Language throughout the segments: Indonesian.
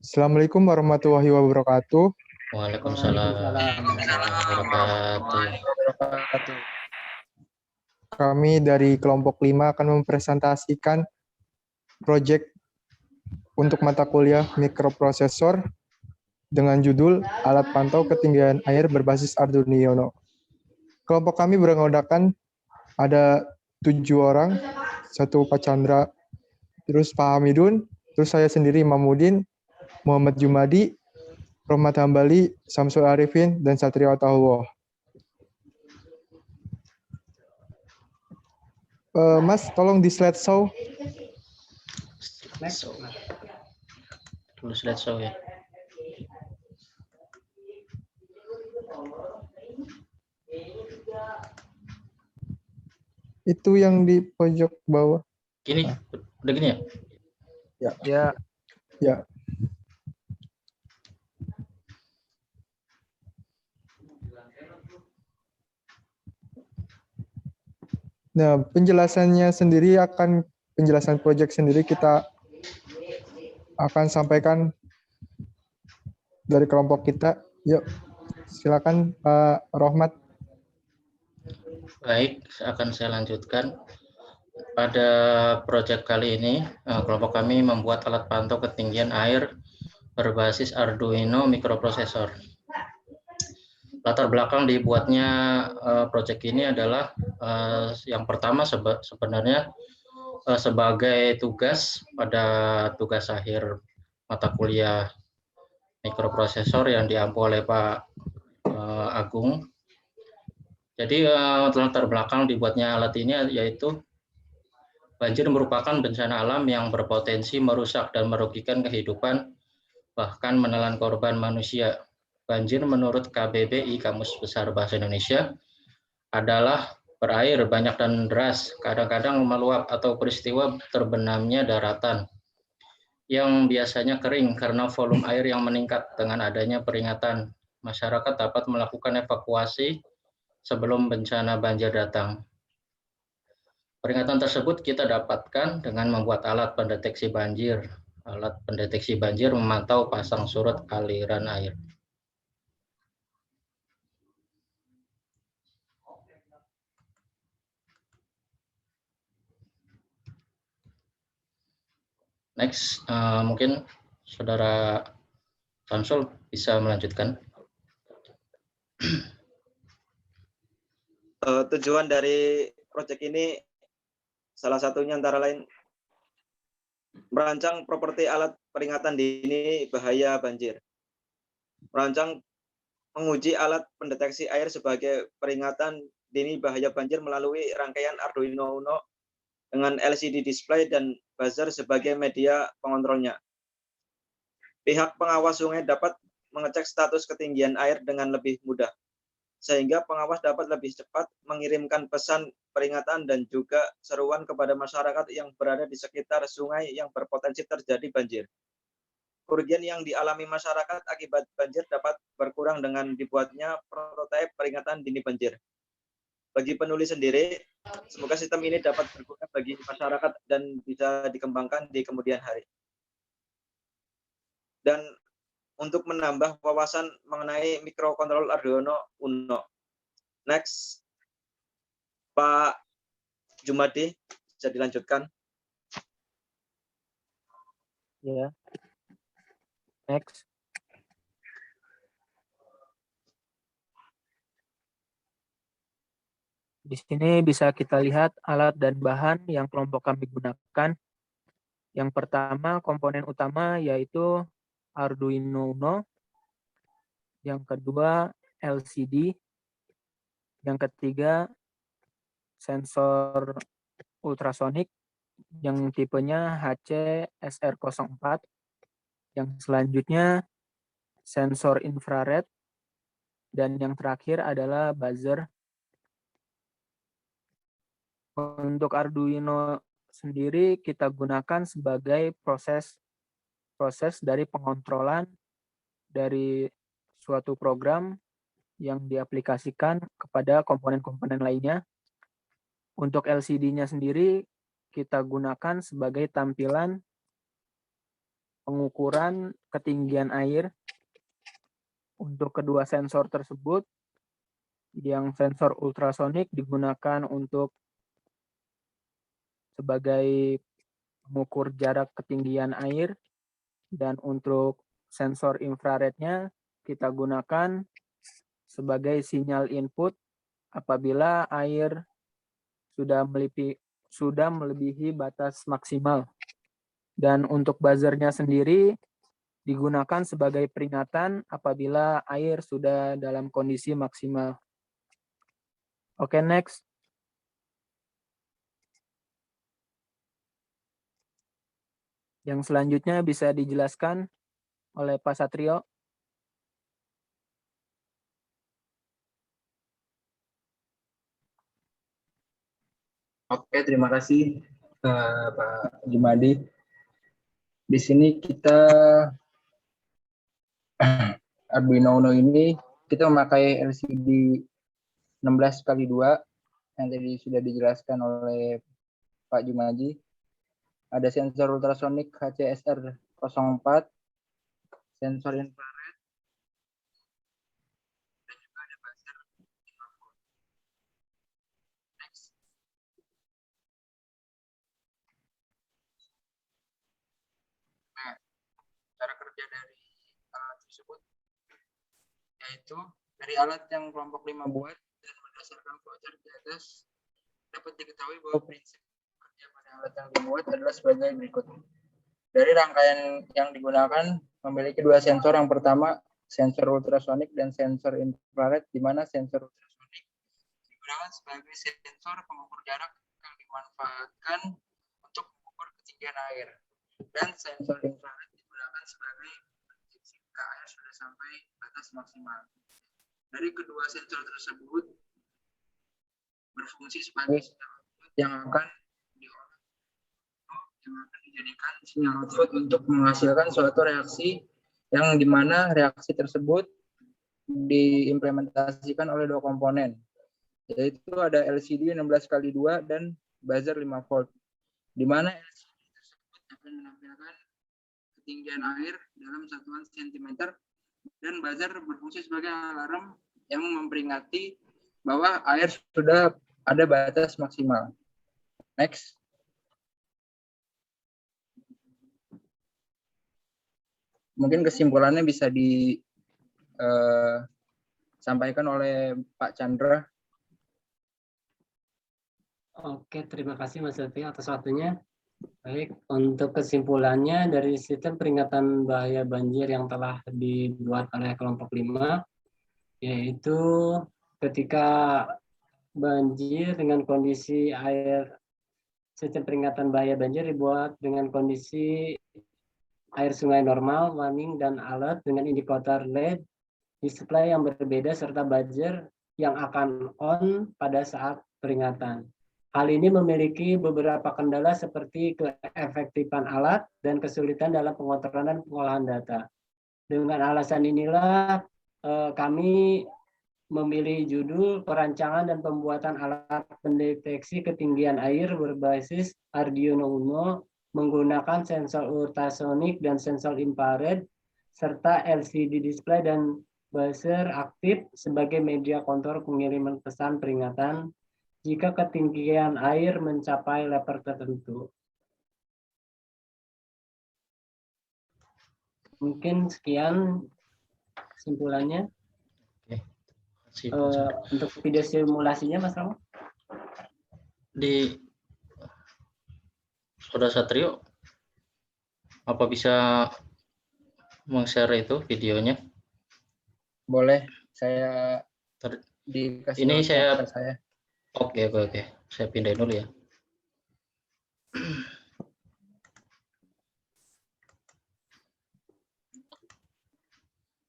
Assalamualaikum warahmatullahi wabarakatuh. Waalaikumsalam warahmatullahi wabarakatuh. Kami dari kelompok 5 akan mempresentasikan proyek untuk mata kuliah mikroprosesor dengan judul Alat Pantau Ketinggian Air Berbasis Arduino. Kelompok kami beranggotakan ada 7 orang, satu Pak Chandra, terus Pak Hamidun, terus saya sendiri Mamudin, Muhammad Jumadi, Rohmat Hambali, Samsul Arifin, dan Satrio Tahuwo. Mas, tolong di slideshow. Dulu slideshow ya. Itu yang di pojok bawah. Gini, udah gini ya? Ya. Ya. Nah, penjelasannya sendiri penjelasan proyek sendiri kita akan sampaikan dari kelompok kita. Yuk, silakan Pak Rohmat. Baik, akan saya lanjutkan. Pada proyek kali ini, kelompok kami membuat alat pantau ketinggian air berbasis Arduino mikroprosesor. Latar belakang dibuatnya proyek ini adalah yang pertama sebenarnya sebagai tugas pada tugas akhir mata kuliah mikroprosesor yang diampu oleh Pak Agung. Jadi latar belakang dibuatnya alat ini yaitu banjir merupakan bencana alam yang berpotensi merusak dan merugikan kehidupan, bahkan menelan korban manusia. Banjir menurut KBBI, Kamus Besar Bahasa Indonesia, adalah berair banyak dan deras, kadang-kadang meluap atau peristiwa terbenamnya daratan yang biasanya kering karena volume air yang meningkat. Dengan adanya peringatan, masyarakat dapat melakukan evakuasi sebelum bencana banjir datang. Peringatan tersebut kita dapatkan dengan membuat alat pendeteksi banjir. Alat pendeteksi banjir memantau pasang surut aliran air. Next, mungkin Saudara Samsul bisa melanjutkan. Tujuan dari proyek ini salah satunya antara lain merancang properti alat peringatan dini bahaya banjir, merancang menguji alat pendeteksi air sebagai peringatan dini bahaya banjir melalui rangkaian Arduino Uno dengan LCD display dan buzzer sebagai media pengontrolnya. Pihak pengawas sungai dapat mengecek status ketinggian air dengan lebih mudah, sehingga pengawas dapat lebih cepat mengirimkan pesan peringatan dan juga seruan kepada masyarakat yang berada di sekitar sungai yang berpotensi terjadi banjir. Kerugian yang dialami masyarakat akibat banjir dapat berkurang dengan dibuatnya prototipe peringatan dini banjir. Bagi penulis sendiri, semoga sistem ini dapat berguna bagi masyarakat dan bisa dikembangkan di kemudian hari. Dan untuk menambah wawasan mengenai mikrokontrol Arduino Uno. Next, Pak Jumadi, bisa dilanjutkan. Ya. Next. Di sini bisa kita lihat alat dan bahan yang kelompok kami gunakan. Yang pertama, komponen utama yaitu Arduino Uno. Yang kedua, LCD. Yang ketiga, sensor ultrasonik yang tipenya HC-SR04. Yang selanjutnya, sensor infrared. Dan yang terakhir adalah buzzer. Untuk Arduino sendiri kita gunakan sebagai proses dari pengontrolan dari suatu program yang diaplikasikan kepada komponen-komponen lainnya. Untuk LCD-nya sendiri kita gunakan sebagai tampilan pengukuran ketinggian air untuk kedua sensor tersebut. Yang sensor ultrasonik digunakan untuk sebagai mengukur jarak ketinggian air, dan untuk sensor infrarednya kita gunakan sebagai sinyal input apabila air sudah melebihi batas maksimal. Dan untuk buzzernya sendiri digunakan sebagai peringatan apabila air sudah dalam kondisi maksimal. Oke, next. Yang selanjutnya bisa dijelaskan oleh Pak Satrio. Oke, terima kasih Pak Jumadi. Di sini kita Arduino Uno ini kita memakai LCD 16x2 yang tadi sudah dijelaskan oleh Pak Jumadi. Ada sensor ultrasonik HCSR 04, sensor infrared, dan juga ada buzzer 5 volt. Next. Nah, cara kerja dari alat tersebut yaitu dari alat yang kelompok 5 buat dan berdasarkan flowchart di atas dapat diketahui bahwa prinsip kerja pada alat yang dibuat adalah sebagai berikut. Dari rangkaian yang digunakan memiliki dua sensor. Yang pertama sensor ultrasonik dan sensor infrared, di mana sensor ultrasonik digunakan sebagai sensor pengukur jarak yang dimanfaatkan untuk mengukur ketinggian air, dan sensor infrared digunakan sebagai prediksi jika air sudah sampai batas maksimal. Dari kedua sensor tersebut berfungsi sebagai sinyal output yang akan dijadikan sinyal output untuk menghasilkan suatu reaksi yang dimana reaksi tersebut diimplementasikan oleh dua komponen, yaitu ada LCD 16x2 dan buzzer 5 volt, di mana LCD tersebut akan menampilkan ketinggian air dalam satuan sentimeter, dan buzzer berfungsi sebagai alarm yang memperingati bahwa air sudah ada batas maksimal. Next. Mungkin kesimpulannya bisa disampaikan oleh Pak Chandra. Oke, terima kasih Mas Elvi atas waktunya. Baik, untuk kesimpulannya dari sistem peringatan bahaya banjir yang telah dibuat oleh kelompok 5, yaitu ketika banjir dengan kondisi air, sistem peringatan bahaya banjir dibuat dengan kondisi air sungai normal, warning, dan alert dengan indikator LED, display yang berbeda, serta buzzer yang akan on pada saat peringatan. Hal ini memiliki beberapa kendala seperti keefektifan alat dan kesulitan dalam pengontrolan dan pengolahan data. Dengan alasan inilah kami memilih judul perancangan dan pembuatan alat pendeteksi ketinggian air berbasis Arduino Uno menggunakan sensor ultrasonik dan sensor infrared serta LCD display dan buzzer aktif sebagai media kontrol pengiriman pesan peringatan jika ketinggian air mencapai level tertentu. Mungkin sekian kesimpulannya. Untuk video simulasinya, Mas Ramo? Di Saudara Satrio, apa bisa meng-share itu videonya? Boleh, saya dikasih ini saya. saya. Oke. Saya pindahin dulu ya.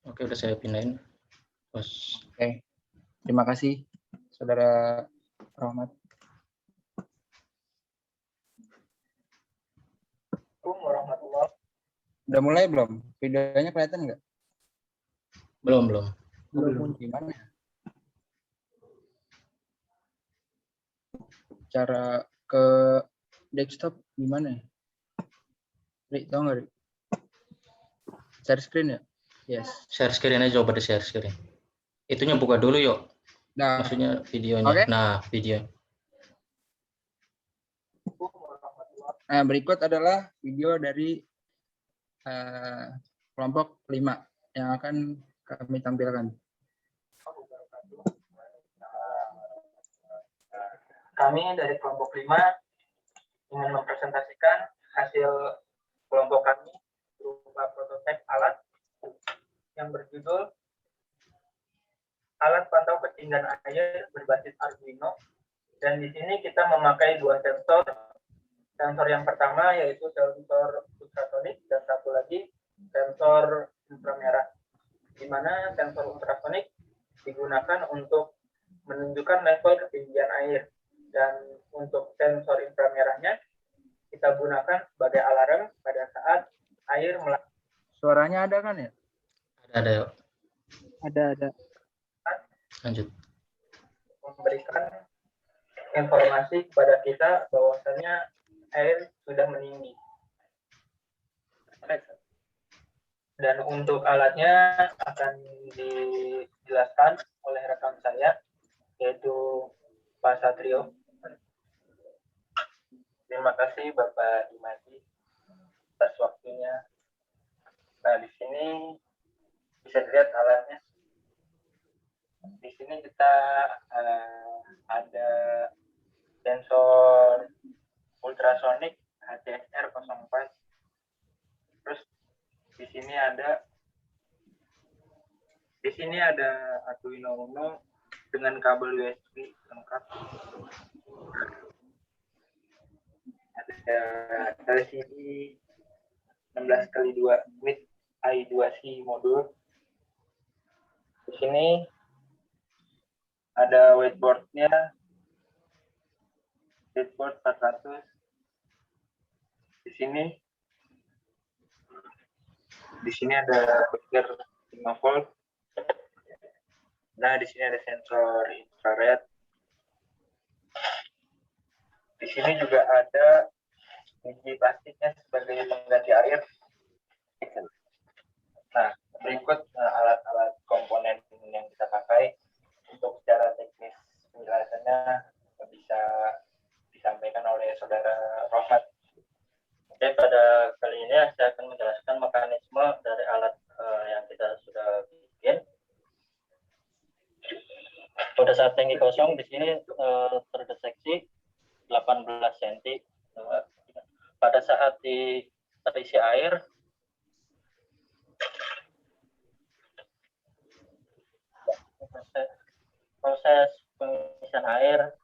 Oke, udah saya pindahin. Oke. Terima kasih, Saudara Rahmat. Udah mulai belum? Videonya kelihatan nggak? Belum. Gimana? Cara ke desktop gimana? Rik, tahu nggak, Rik? Share screen ya? Yes. Share screen aja, coba di share screen. Itunya buka dulu yuk. Nah, Maksudnya videonya. Oke. Nah, video. nah berikut adalah video dari kelompok 5 yang akan kami tampilkan. Kami dari kelompok 5 ingin mempresentasikan hasil kelompok kami berupa prototipe alat yang berjudul Alat Pantau Ketinggian Air berbasis Arduino. Dan di sini kita memakai dua sensor. Sensor yang pertama yaitu sensor ultrasonik dan satu lagi sensor inframerah. Di mana sensor ultrasonik digunakan untuk menunjukkan level ketinggian air. Dan untuk sensor inframerahnya kita gunakan sebagai alarm pada saat air Suaranya ada kan ya? Ada yuk. ada Lanjut. memberikan informasi kepada kita bahwasannya air sudah meninggi. Dan untuk alatnya akan dijelaskan oleh rekan saya, yaitu Pak Satrio. Terima kasih Bapak Dimadi atas waktunya. Nah, di sini bisa dilihat alatnya. Di sini kita ada sensor ultrasonik HCSR 04. Terus di sini ada Arduino Uno dengan kabel USB lengkap. Ada LCD 16x2 with I2C modul. Di sini ada whiteboard-nya, whiteboard 400. Di sini ada breaker 5 volt. Nah, di sini ada sensor infrared. Di sini juga ada biji plastiknya sebagai pengganti air. Nah, berikut alat-alat komponen yang kita pakai. Untuk secara teknis penjelasannya bisa disampaikan oleh Saudara Rohmat. Oke, pada kali ini saya akan menjelaskan mekanisme dari alat yang kita sudah bikin. Pada saat tangki kosong di sini terdeteksi 18 cm. Pada saat terisi air, proses pengisian air.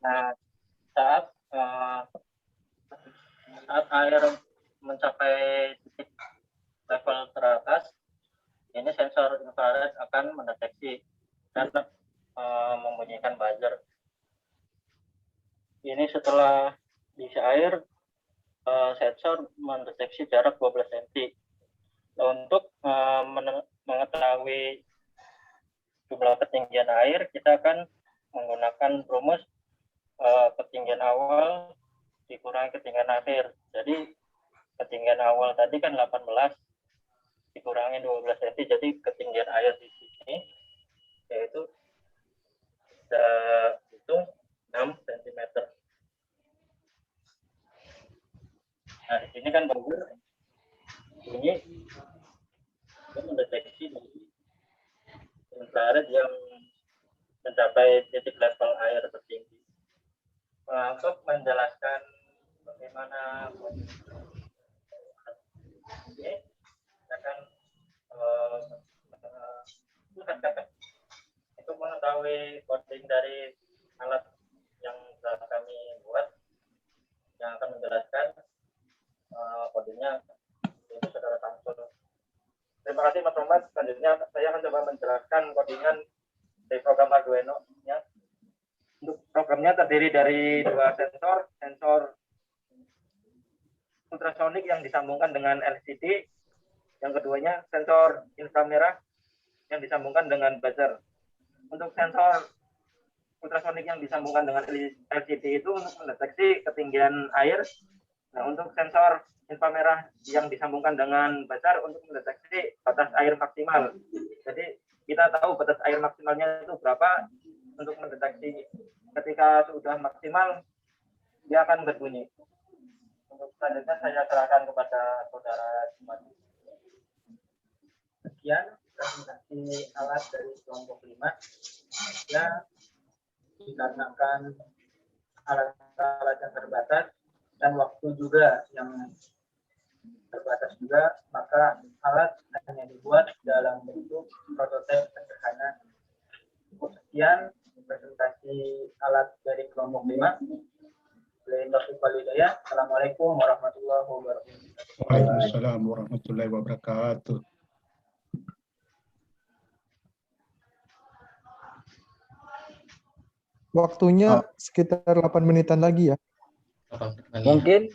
Nah, saat air mencapai titik level teratas, ini sensor infrared akan mendeteksi dan membunyikan buzzer. Ini setelah diisi air, sensor mendeteksi jarak 12 cm. Untuk mengetahui jumlah ketinggian air, kita akan menggunakan rumus ketinggian awal dikurangi ketinggian akhir. Jadi ketinggian awal tadi kan 18 dikurangi 12 cm, jadi ketinggian air di sini yaitu kita hitung 6 cm. Nah, di sini kan buzzer bunyi mendeteksi infrared yang mencapai titik level air tertinggi. Untuk menjelaskan bagaimana ini, akan untuk mengetahui coding dari alat yang telah kami buat, yang akan menjelaskan codingnya itu Saudara Samsul. Terima kasih Mas Romat. Selanjutnya saya akan coba menjelaskan codingan dari program Arduino. Ya. Untuk programnya terdiri dari dua sensor ultrasonik yang disambungkan dengan LCD. Yang keduanya sensor inframerah yang disambungkan dengan buzzer. Untuk sensor ultrasonik yang disambungkan dengan LCD itu untuk mendeteksi ketinggian air Nah, untuk sensor inframerah yang disambungkan dengan buzzer untuk mendeteksi batas air maksimal. Jadi kita tahu batas air maksimalnya itu berapa untuk mendeteksi. Ketika sudah maksimal, dia akan berbunyi. Untuk selanjutnya saya serahkan kepada saudara Jumadi. Sekian presentasi alat dari kelompok 5. Ya, dikarenakan alat-alat yang terbatas dan waktu juga yang terbatas juga, maka alat hanya dibuat dalam bentuk prototipe sederhana. Sekian presentasi alat dari kelompok 5. Assalamualaikum warahmatullahi wabarakatuh. Waalaikumsalam warahmatullahi wabarakatuh. Waktunya sekitar 8 menitan lagi ya. Mungkin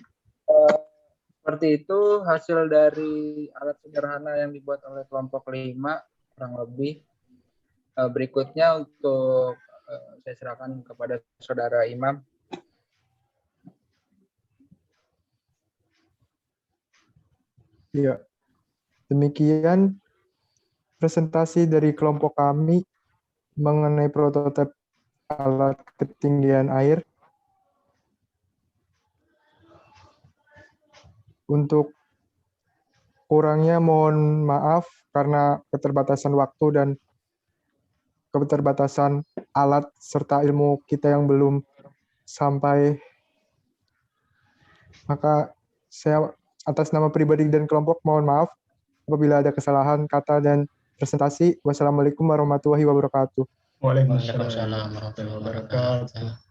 seperti itu hasil dari alat sederhana yang dibuat oleh kelompok 5 kurang lebih. Berikutnya untuk saya serahkan kepada saudara Imam. Ya, demikian presentasi dari kelompok kami mengenai prototipe alat ketinggian air. Untuk kurangnya mohon maaf karena keterbatasan waktu dan keterbatasan alat serta ilmu kita yang belum sampai. Maka saya atas nama pribadi dan kelompok mohon maaf apabila ada kesalahan kata dan presentasi. Wassalamualaikum warahmatullahi wabarakatuh. Waalaikumsalam Waalaikumsalam warahmatullahi wabarakatuh.